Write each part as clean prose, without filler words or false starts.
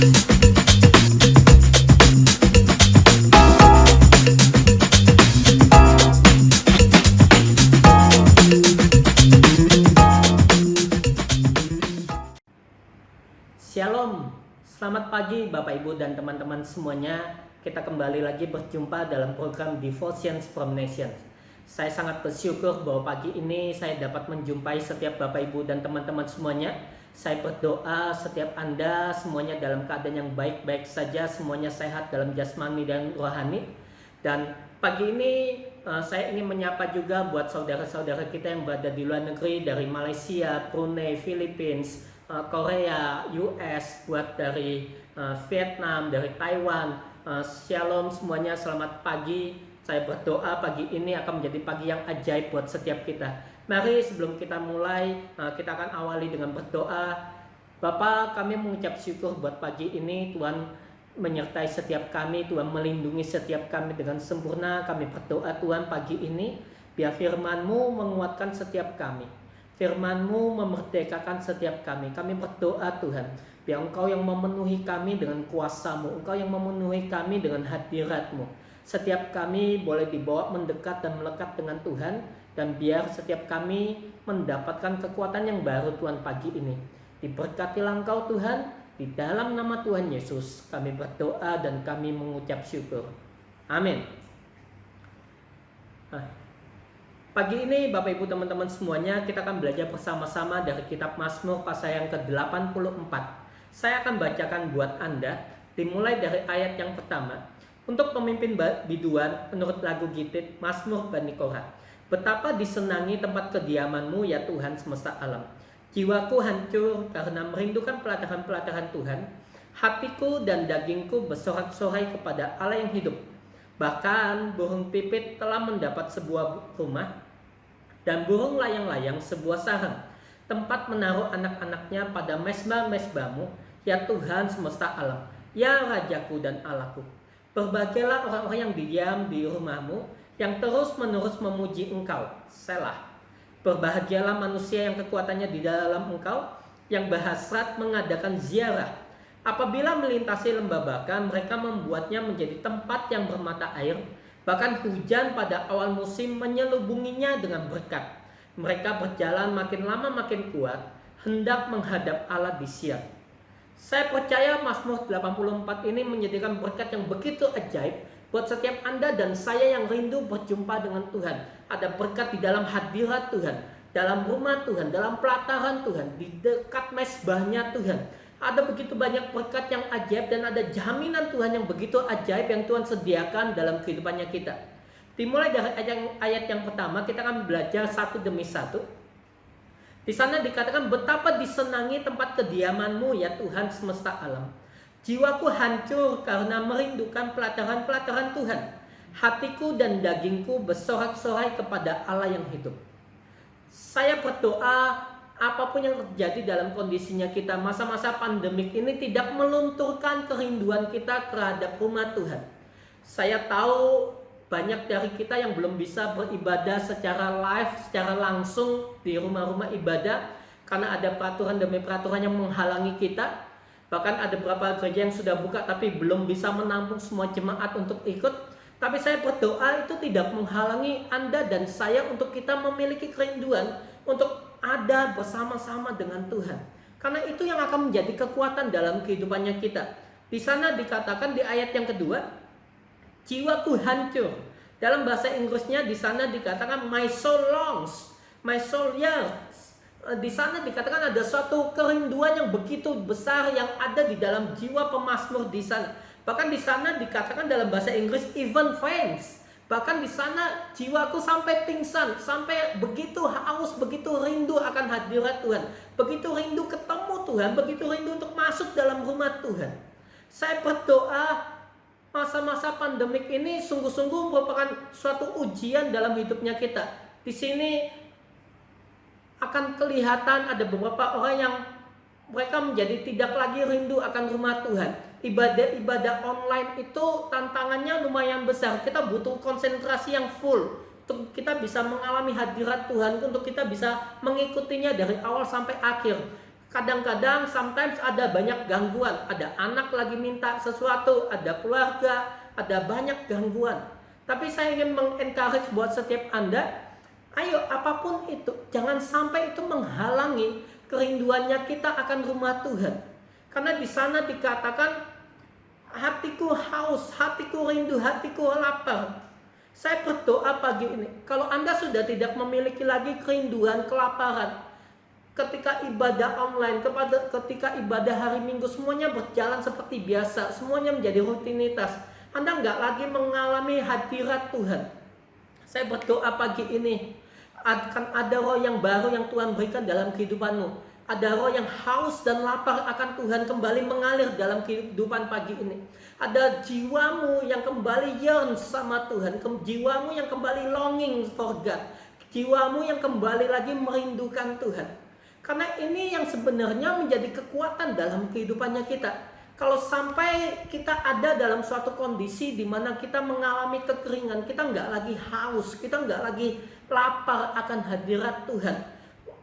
Shalom, selamat pagi Bapak Ibu dan teman-teman semuanya. Kita kembali lagi berjumpa dalam program Devotions from Nations. Saya sangat bersyukur bahwa pagi ini saya dapat menjumpai setiap Bapak Ibu dan teman-teman semuanya. Saya berdoa setiap Anda semuanya dalam keadaan yang baik-baik saja, semuanya sehat dalam jasmani dan rohani. Dan pagi ini saya ingin menyapa juga buat saudara-saudara kita yang berada di luar negeri, dari Malaysia, Brunei, Philippines, Korea, US, buat dari Vietnam, dari Taiwan. Shalom semuanya, selamat pagi. Saya berdoa pagi ini akan menjadi pagi yang ajaib buat setiap kita. Mari sebelum kita mulai, kita akan awali dengan berdoa. Bapa, kami mengucap syukur buat pagi ini. Tuhan menyertai setiap kami, Tuhan melindungi setiap kami dengan sempurna. Kami berdoa Tuhan pagi ini, biar firman-Mu menguatkan setiap kami. Firman-Mu memerdekakan setiap kami. Kami berdoa Tuhan, biar Engkau yang memenuhi kami dengan kuasa-Mu, Engkau yang memenuhi kami dengan hadirat-Mu. Setiap kami boleh dibawa mendekat dan melekat dengan Tuhan, dan biar setiap kami mendapatkan kekuatan yang baru Tuhan pagi ini. Diberkatilah Engkau Tuhan, di dalam nama Tuhan Yesus kami berdoa dan kami mengucap syukur. Amin. Pagi ini Bapak Ibu teman-teman semuanya, kita akan belajar bersama-sama dari kitab Mazmur pasal yang ke-84. Saya akan bacakan buat Anda, dimulai dari ayat yang pertama. Untuk pemimpin biduan menurut lagu Gitit, Mazmur Bani Korah. Betapa disenangi tempat kediaman-Mu ya Tuhan semesta alam. Jiwaku hancur karena merindukan pelataran-pelataran Tuhan. Hatiku dan dagingku bersorak-sorai kepada Allah yang hidup. Bahkan burung pipit telah mendapat sebuah rumah, dan burung layang-layang sebuah sarang, tempat menaruh anak-anaknya pada mezbah-mezbah-Mu, ya Tuhan semesta alam, ya Rajaku dan Allahku. Berbahagialah orang-orang yang diam di rumah-Mu, yang terus-menerus memuji Engkau. Selah. Berbahagialah manusia yang kekuatannya di dalam Engkau, yang berhasrat mengadakan ziarah. Apabila melintasi lembah Bakan, mereka membuatnya menjadi tempat yang bermata air. Bahkan hujan pada awal musim menyelubunginya dengan berkat. Mereka berjalan makin lama makin kuat, hendak menghadap Allah di Sion. Saya percaya Mazmur 84 ini menjadikan berkat yang begitu ajaib buat setiap Anda dan saya yang rindu berjumpa dengan Tuhan. Ada berkat di dalam hadirat Tuhan, dalam rumah Tuhan, dalam pelataran Tuhan, di dekat mezbahnya Tuhan. Ada begitu banyak berkat yang ajaib dan ada jaminan Tuhan yang begitu ajaib yang Tuhan sediakan dalam kehidupannya kita. Dimulai dari ayat yang pertama, kita akan belajar satu demi satu. Di sana dikatakan, betapa disenangi tempat kediaman-Mu ya Tuhan semesta alam. Jiwaku hancur karena merindukan pelataran-pelataran Tuhan. Hatiku dan dagingku bersorak-sorai kepada Allah yang hidup. Saya berdoa, apapun yang terjadi dalam kondisinya kita, masa-masa pandemik ini tidak melunturkan kerinduan kita terhadap rumah Tuhan. Saya tahu banyak dari kita yang belum bisa beribadah secara live, secara langsung di rumah-rumah ibadah, karena ada peraturan demi peraturan yang menghalangi kita. Bahkan ada beberapa gereja yang sudah buka tapi belum bisa menampung semua jemaat untuk ikut. Tapi saya berdoa itu tidak menghalangi Anda dan saya untuk kita memiliki kerinduan untuk ada bersama-sama dengan Tuhan. Karena itu yang akan menjadi kekuatan dalam kehidupannya kita. Di sana dikatakan di ayat yang kedua, jiwaku hancur. Dalam bahasa Inggrisnya di sana dikatakan my soul longs, my soul yearns. Di sana dikatakan ada suatu kerinduan yang begitu besar yang ada di dalam jiwa pemazmur di sana. Bahkan di sana dikatakan dalam bahasa Inggris even faints. Bahkan di sana jiwaku sampai pingsan, sampai begitu haus, begitu rindu akan hadirat Tuhan, begitu rindu ketemu Tuhan, begitu rindu untuk masuk dalam rumah Tuhan. Saya berdoa masa-masa pandemik ini sungguh-sungguh merupakan suatu ujian dalam hidupnya kita. Di sini akan kelihatan ada beberapa orang yang mereka menjadi tidak lagi rindu akan rumah Tuhan. Ibadah online itu tantangannya lumayan besar. Kita butuh konsentrasi yang full untuk kita bisa mengalami hadirat Tuhan, untuk kita bisa mengikutinya dari awal sampai akhir. Kadang-kadang sometimes ada banyak gangguan, ada anak lagi minta sesuatu, ada keluarga, ada banyak gangguan. Tapi saya ingin mengencourage buat setiap Anda, ayo apapun itu, jangan sampai itu menghalangi kerinduannya kita akan rumah Tuhan. Karena di sana dikatakan, hatiku haus, hatiku rindu, hatiku lapar. Saya berdoa pagi ini, kalau Anda sudah tidak memiliki lagi kerinduan, kelaparan, ketika ibadah online, ketika ibadah hari Minggu, semuanya berjalan seperti biasa, semuanya menjadi rutinitas, Anda nggak lagi mengalami hadirat Tuhan. Saya berdoa pagi ini, akan ada roh yang baru yang Tuhan berikan dalam kehidupanmu. Ada roh yang haus dan lapar akan Tuhan kembali mengalir dalam kehidupan pagi ini. Ada jiwamu yang kembali yearn sama Tuhan, jiwamu yang kembali longing for God, jiwamu yang kembali lagi merindukan Tuhan. Karena ini yang sebenarnya menjadi kekuatan dalam kehidupannya kita. Kalau sampai kita ada dalam suatu kondisi di mana kita mengalami kekeringan, kita nggak lagi haus, kita nggak lagi lapar akan hadirat Tuhan.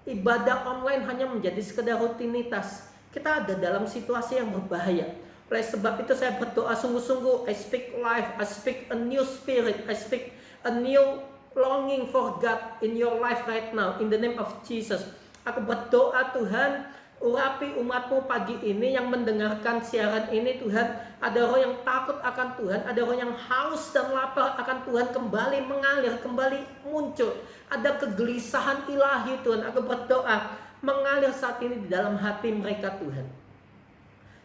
Ibadah online hanya menjadi sekedar rutinitas. Kita ada dalam situasi yang berbahaya. Oleh sebab itu saya berdoa sungguh-sungguh, I speak life, I speak a new spirit, I speak a new longing for God in your life right now, in the name of Jesus. Aku berdoa Tuhan, urapi umatmu pagi ini yang mendengarkan siaran ini Tuhan. Ada roh yang takut akan Tuhan, ada roh yang haus dan lapar akan Tuhan kembali mengalir, kembali muncul. Ada kegelisahan ilahi Tuhan, aku berdoa mengalir saat ini di dalam hati mereka Tuhan.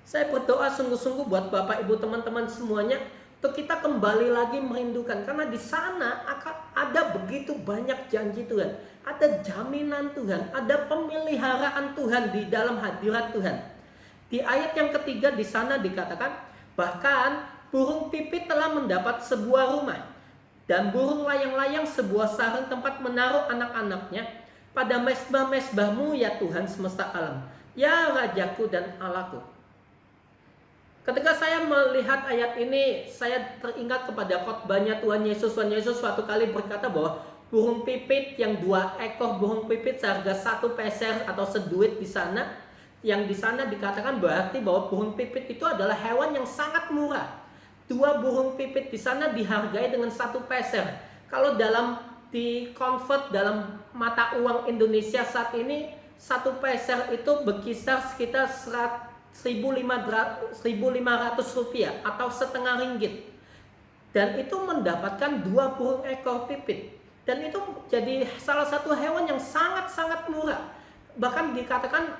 Saya berdoa sungguh-sungguh buat Bapak Ibu teman-teman semuanya, untuk kita kembali lagi merindukan. Karena di sana akan ada begitu banyak janji Tuhan, ada jaminan Tuhan, ada pemeliharaan Tuhan di dalam hadirat Tuhan. Di ayat yang ketiga di sana dikatakan, bahkan burung pipit telah mendapat sebuah rumah, dan burung layang-layang sebuah sarang tempat menaruh anak-anaknya. Pada mezbah-mezbahmu ya Tuhan semesta alam, ya Rajaku dan Allahku. Ketika saya melihat ayat ini, saya teringat kepada khotbahnya Tuhan Yesus. Tuhan Yesus suatu kali berkata bahwa burung pipit yang 2 ekor burung pipit seharga 1 peser atau seduit di sana, yang di sana dikatakan berarti bahwa burung pipit itu adalah hewan yang sangat murah. 2 burung pipit di sana dihargai dengan 1 peser. Kalau di convert dalam mata uang Indonesia saat ini, 1 peser itu berkisar sekitar 1.500 rupiah atau setengah ringgit. Dan itu mendapatkan 2 burung ekor pipit. Dan itu jadi salah satu hewan yang sangat-sangat murah. Bahkan dikatakan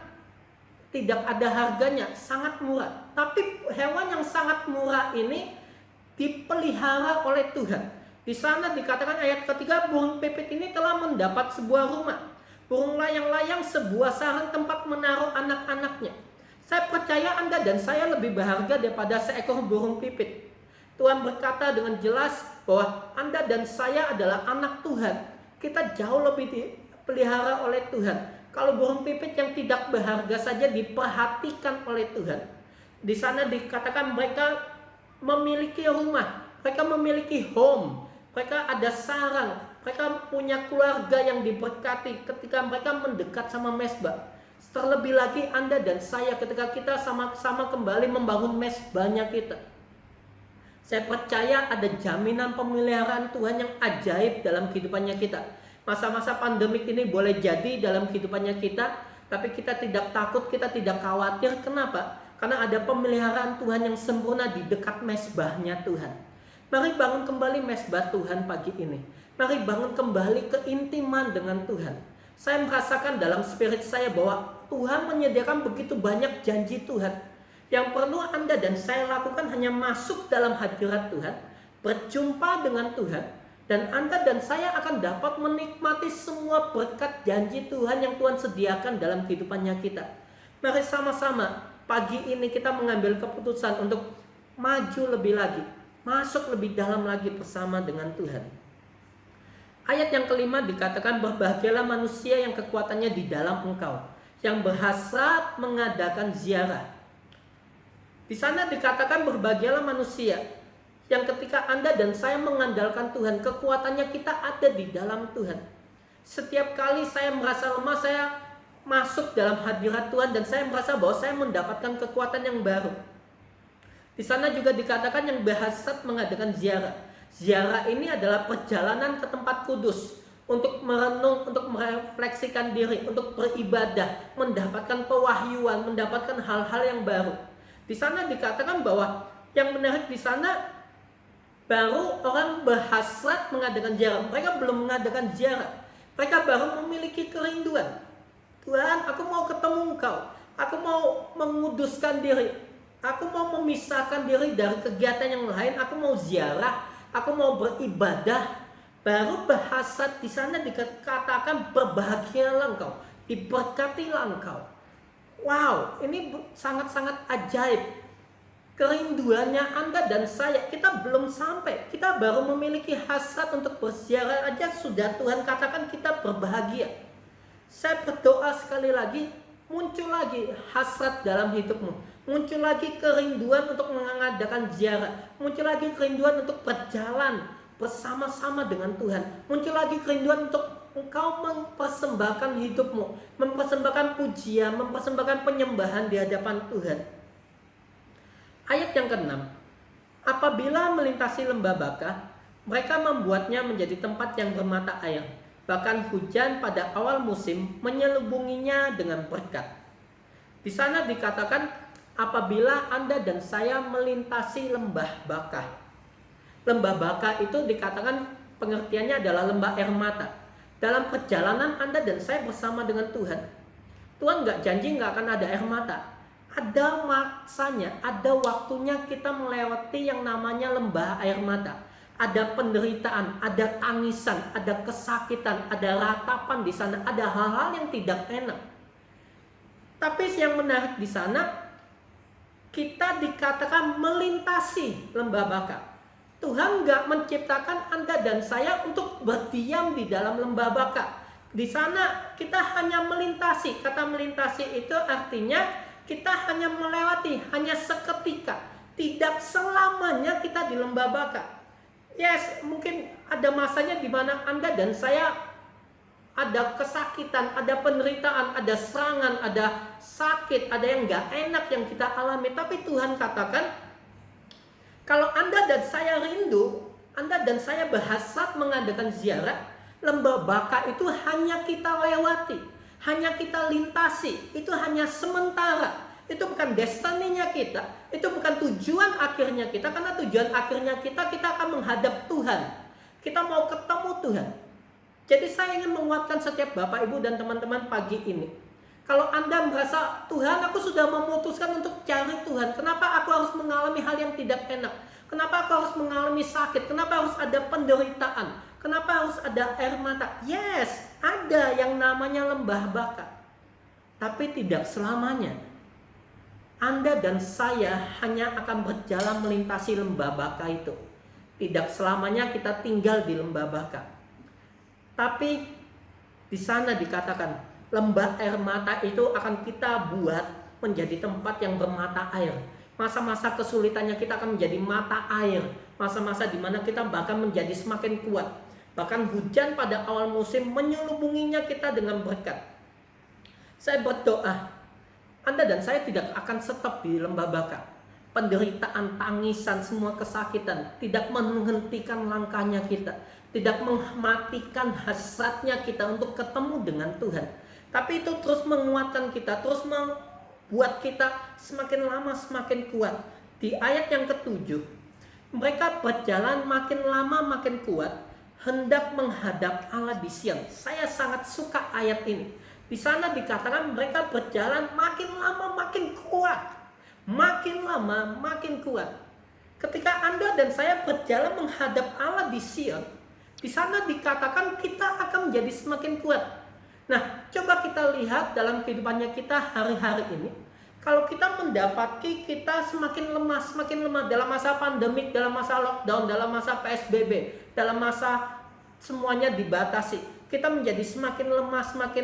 tidak ada harganya, sangat murah. Tapi hewan yang sangat murah ini dipelihara oleh Tuhan. Di sana dikatakan ayat ketiga, burung pipit ini telah mendapat sebuah rumah. Burung layang-layang sebuah sarang tempat menaruh anak-anaknya. Saya percaya Anda dan saya lebih berharga daripada seekor burung pipit. Tuhan berkata dengan jelas bahwa Anda dan saya adalah anak Tuhan. Kita jauh lebih dipelihara oleh Tuhan. Kalau burung pipit yang tidak berharga saja diperhatikan oleh Tuhan. Di sana dikatakan mereka memiliki rumah, mereka memiliki home, mereka ada sarang, mereka punya keluarga yang diberkati ketika mereka mendekat sama mezbah. Terlebih lagi Anda dan saya ketika kita sama-sama kembali membangun mezbahnya kita. Saya percaya ada jaminan pemeliharaan Tuhan yang ajaib dalam kehidupannya kita. Masa-masa pandemik ini boleh jadi dalam kehidupannya kita, tapi kita tidak takut, kita tidak khawatir. Kenapa? Karena ada pemeliharaan Tuhan yang sempurna di dekat mezbahnya Tuhan. Mari bangun kembali mezbah Tuhan pagi ini. Mari bangun kembali keintiman dengan Tuhan. Saya merasakan dalam spirit saya bahwa Tuhan menyediakan begitu banyak janji Tuhan. Yang perlu Anda dan saya lakukan hanya masuk dalam hadirat Tuhan, berjumpa dengan Tuhan, dan Anda dan saya akan dapat menikmati semua berkat janji Tuhan yang Tuhan sediakan dalam kehidupannya kita. Mari sama-sama pagi ini kita mengambil keputusan untuk maju lebih lagi, masuk lebih dalam lagi bersama dengan Tuhan. Ayat yang kelima dikatakan, berbahagialah manusia yang kekuatannya di dalam Engkau, yang berhasrat mengadakan ziarah. Di sana dikatakan berbahagialah manusia yang ketika Anda dan saya mengandalkan Tuhan, kekuatannya kita ada di dalam Tuhan. Setiap kali saya merasa lemah, saya masuk dalam hadirat Tuhan dan saya merasa bahwa saya mendapatkan kekuatan yang baru. Di sana juga dikatakan yang berhasrat mengadakan ziarah. Ziarah ini adalah perjalanan ke tempat kudus untuk merenung, untuk merefleksikan diri, untuk beribadah, mendapatkan pewahyuan, mendapatkan hal-hal yang baru. Di sana dikatakan bahwa yang menarik di sana baru orang berhasrat mengadakan ziarah. Mereka belum mengadakan ziarah. Mereka baru memiliki kerinduan. Tuhan, aku mau ketemu Engkau. Aku mau menguduskan diri. Aku mau memisahkan diri dari kegiatan yang lain. Aku mau ziarah. Aku mau beribadah. Baru berhasrat di sana dikatakan berbahagialah engkau, diberkatilah engkau. Wow, ini sangat-sangat ajaib. Kerinduannya Anda dan saya, kita belum sampai. Kita baru memiliki hasrat untuk berziarah aja sudah Tuhan katakan kita berbahagia. Saya berdoa sekali lagi, muncul lagi hasrat dalam hidupmu. Muncul lagi kerinduan untuk mengadakan ziarah. Muncul lagi kerinduan untuk berjalan bersama-sama dengan Tuhan. Muncul lagi kerinduan untuk engkau mempersembahkan hidupmu, mempersembahkan pujian, mempersembahkan penyembahan di hadapan Tuhan. Ayat yang ke-6. Apabila melintasi lembah Bakah, mereka membuatnya menjadi tempat yang bermata air. Bahkan hujan pada awal musim menyelubunginya dengan berkat. Di sana dikatakan apabila Anda dan saya melintasi lembah Bakah. Lembah Bakah itu dikatakan pengertiannya adalah lembah air mata. Dalam perjalanan Anda dan saya bersama dengan Tuhan, Tuhan nggak janji nggak akan ada air mata. Ada masanya, ada waktunya kita melewati yang namanya lembah air mata. Ada penderitaan, ada tangisan, ada kesakitan, ada ratapan di sana, ada hal-hal yang tidak enak. Tapi yang menarik di sana, kita dikatakan melintasi lembah Bakah. Tuhan nggak menciptakan Anda dan saya untuk berdiam di dalam lembah Bakah. Di sana kita hanya melintasi. Kata melintasi itu artinya kita hanya melewati, hanya seketika. Tidak selamanya kita di lembah Bakah. Yes, mungkin ada masanya di mana Anda dan saya ada kesakitan, ada penderitaan, ada serangan, ada sakit, ada yang nggak enak yang kita alami. Tapi Tuhan katakan, kalau Anda dan saya rindu, Anda dan saya berhasrat mengadakan ziarah, lembah Bakah itu hanya kita lewati, hanya kita lintasi, itu hanya sementara. Itu bukan destininya kita, itu bukan tujuan akhirnya kita, karena tujuan akhirnya kita akan menghadap Tuhan. Kita mau ketemu Tuhan. Jadi saya ingin menguatkan setiap Bapak, Ibu, dan teman-teman pagi ini. Kalau Anda merasa, Tuhan, aku sudah memutuskan untuk cari Tuhan. Kenapa aku harus mengalami hal yang tidak enak? Kenapa aku harus mengalami sakit? Kenapa harus ada penderitaan? Kenapa harus ada air mata? Yes, ada yang namanya lembah Bakah. Tapi tidak selamanya. Anda dan saya hanya akan berjalan melintasi lembah Bakah itu. Tidak selamanya kita tinggal di lembah Bakah. Tapi di sana dikatakan, lembah air mata itu akan kita buat menjadi tempat yang bermata air. Masa-masa kesulitannya kita akan menjadi mata air. Masa-masa di mana kita bahkan menjadi semakin kuat. Bahkan hujan pada awal musim menyelubunginya kita dengan berkat. Saya berdoa, Anda dan saya tidak akan stop di lembah Bakah. Penderitaan, tangisan, semua kesakitan tidak menghentikan langkahnya kita. Tidak mematikan hasratnya kita untuk ketemu dengan Tuhan. Tapi itu terus menguatkan kita, terus membuat kita semakin lama semakin kuat. Di ayat yang ke-7, mereka berjalan makin lama makin kuat, hendak menghadap Allah di Sion. Saya sangat suka ayat ini. Di sana dikatakan mereka berjalan makin lama makin kuat. Makin lama makin kuat. Ketika Anda dan saya berjalan menghadap Allah di Sion, di sana dikatakan kita akan menjadi semakin kuat. Nah, coba kita lihat dalam kehidupannya kita hari-hari ini. Kalau kita mendapati kita semakin lemah dalam masa pandemik, dalam masa lockdown, dalam masa PSBB, dalam masa semuanya dibatasi. Kita menjadi semakin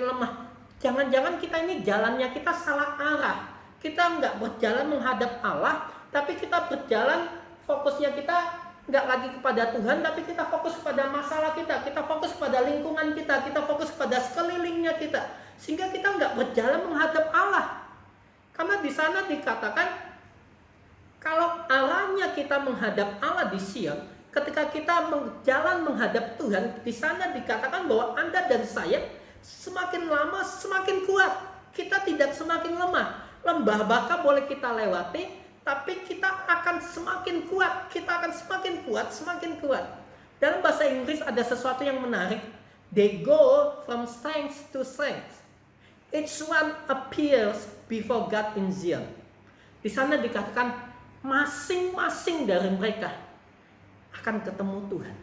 lemah. Jangan-jangan kita ini jalannya kita salah arah. Kita nggak berjalan menghadap Allah, tapi kita berjalan fokusnya kita nggak lagi kepada Tuhan, tapi kita fokus pada masalah kita fokus pada lingkungan kita fokus pada sekelilingnya kita. sehingga kita nggak berjalan menghadap Allah. Karena di sana dikatakan kalau arahnya kita menghadap Allah di Sion, ketika kita berjalan menghadap Tuhan, di sana dikatakan bahwa Anda dan saya semakin lama semakin kuat. Kita tidak semakin lemah. Lembah baka boleh kita lewati, tapi kita akan semakin kuat. Kita akan semakin kuat, semakin kuat. Dalam bahasa Inggris ada sesuatu yang menarik. They go from strength to strength. Each one appears before God in Zion. Di sana dikatakan masing-masing dari mereka akan ketemu Tuhan.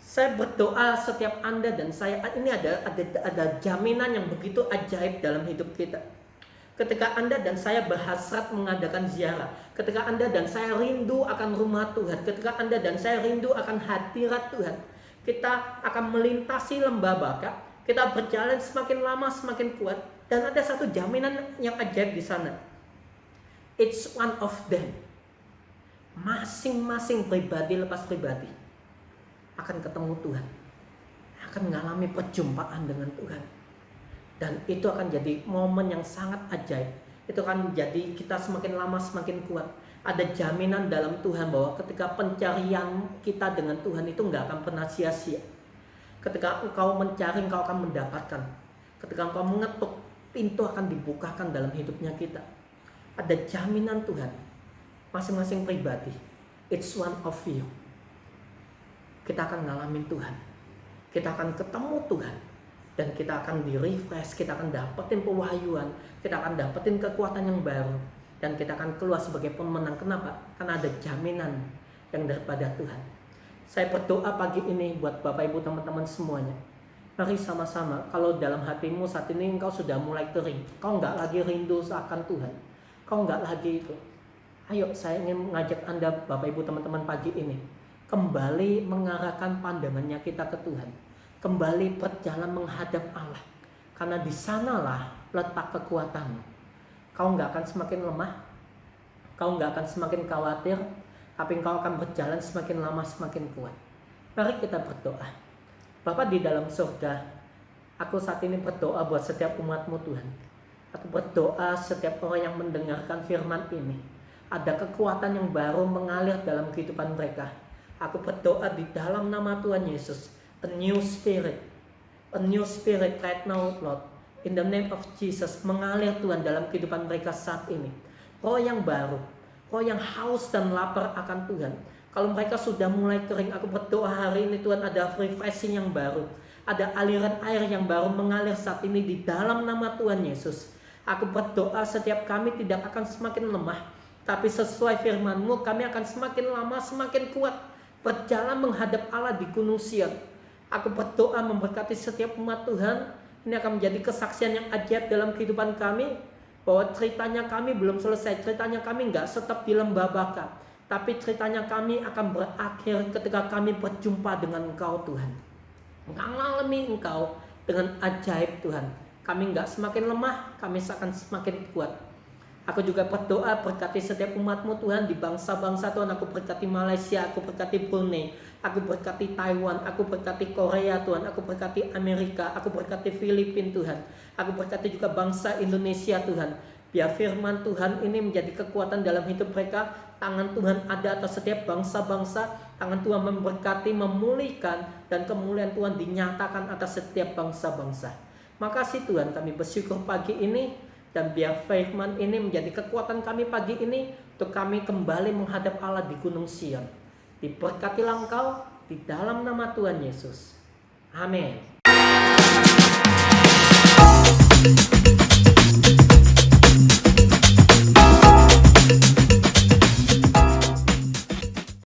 Saya berdoa setiap Anda dan saya, ini ada jaminan yang begitu ajaib dalam hidup kita. Ketika Anda dan saya berhasrat mengadakan ziarah, ketika Anda dan saya rindu akan rumah Tuhan, ketika Anda dan saya rindu akan hadirat Tuhan, kita akan melintasi lembah baka, kita berjalan semakin lama semakin kuat, dan ada satu jaminan yang ajaib di sana. It's one of them. Masing-masing pribadi lepas pribadi akan ketemu Tuhan, akan mengalami perjumpaan dengan Tuhan. Dan itu akan jadi momen yang sangat ajaib. Itu akan menjadi kita semakin lama semakin kuat. Ada jaminan dalam Tuhan bahwa ketika pencarian kita dengan Tuhan itu nggak akan pernah sia-sia. Ketika engkau mencari, engkau akan mendapatkan. Ketika engkau mengetuk, pintu akan dibukakan dalam hidupnya kita. Ada jaminan Tuhan. Masing-masing pribadi. It's one of you. Kita akan ngalamin Tuhan. Kita akan ketemu Tuhan. Dan kita akan di-refresh, kita akan dapetin pewahyuan, kita akan dapetin kekuatan yang baru, dan kita akan keluar sebagai pemenang. Kenapa? Karena ada jaminan yang daripada Tuhan. Saya berdoa pagi ini buat Bapak Ibu teman-teman semuanya. Mari sama-sama, kalau dalam hatimu saat ini engkau sudah mulai kering, kau nggak lagi rindu akan Tuhan, kau nggak lagi itu. Ayo, saya ingin mengajak Anda Bapak Ibu teman-teman pagi ini, kembali mengarahkan pandangannya kita ke Tuhan. Kembali berjalan menghadap Allah. Karena di sanalah letak kekuatanmu. Kau nggak akan semakin lemah. Kau nggak akan semakin khawatir. Tapi kau akan berjalan semakin lama semakin kuat. Mari kita berdoa. Bapa di dalam surga, aku saat ini berdoa buat setiap umatmu Tuhan. Aku berdoa setiap orang yang mendengarkan firman ini. Ada kekuatan yang baru mengalir dalam kehidupan mereka. Aku berdoa di dalam nama Tuhan Yesus. A new spirit right now, Lord, in the name of Jesus, mengalir Tuhan dalam kehidupan mereka saat ini. Roh yang baru, roh yang haus dan lapar akan Tuhan. Kalau mereka sudah mulai kering, aku berdoa hari ini Tuhan ada refreshing yang baru, ada aliran air yang baru mengalir saat ini di dalam nama Tuhan Yesus. Aku berdoa setiap kami tidak akan semakin lemah, tapi sesuai firman-Mu kami akan semakin lama semakin kuat berjalan menghadap Allah di Gunung Sion. Aku berdoa memberkati setiap umat Tuhan. Ini akan menjadi kesaksian yang ajaib dalam kehidupan kami. Bahwa ceritanya kami belum selesai. Ceritanya kami nggak tetap di lembah baka. Tapi ceritanya kami akan berakhir ketika kami berjumpa dengan Engkau Tuhan. Mengalami Engkau dengan ajaib Tuhan. Kami nggak semakin lemah. Kami akan semakin kuat. Aku juga berdoa berkati setiap umat-Mu Tuhan di bangsa-bangsa Tuhan. Aku berkati Malaysia, aku berkati Brunei, aku berkati Taiwan, aku berkati Korea Tuhan, aku berkati Amerika, aku berkati Filipina Tuhan. Aku berkati juga bangsa Indonesia Tuhan. Biar firman Tuhan ini menjadi kekuatan dalam hidup mereka. Tangan Tuhan ada atas setiap bangsa-bangsa. Tangan Tuhan memberkati, memulihkan, dan kemuliaan Tuhan dinyatakan atas setiap bangsa-bangsa. Makasih Tuhan, kami bersyukur pagi ini. Dan biar firman ini menjadi kekuatan kami pagi ini untuk kami kembali menghadap Allah di Gunung Sion. Diberkatilah Engkau di dalam nama Tuhan Yesus. Amin.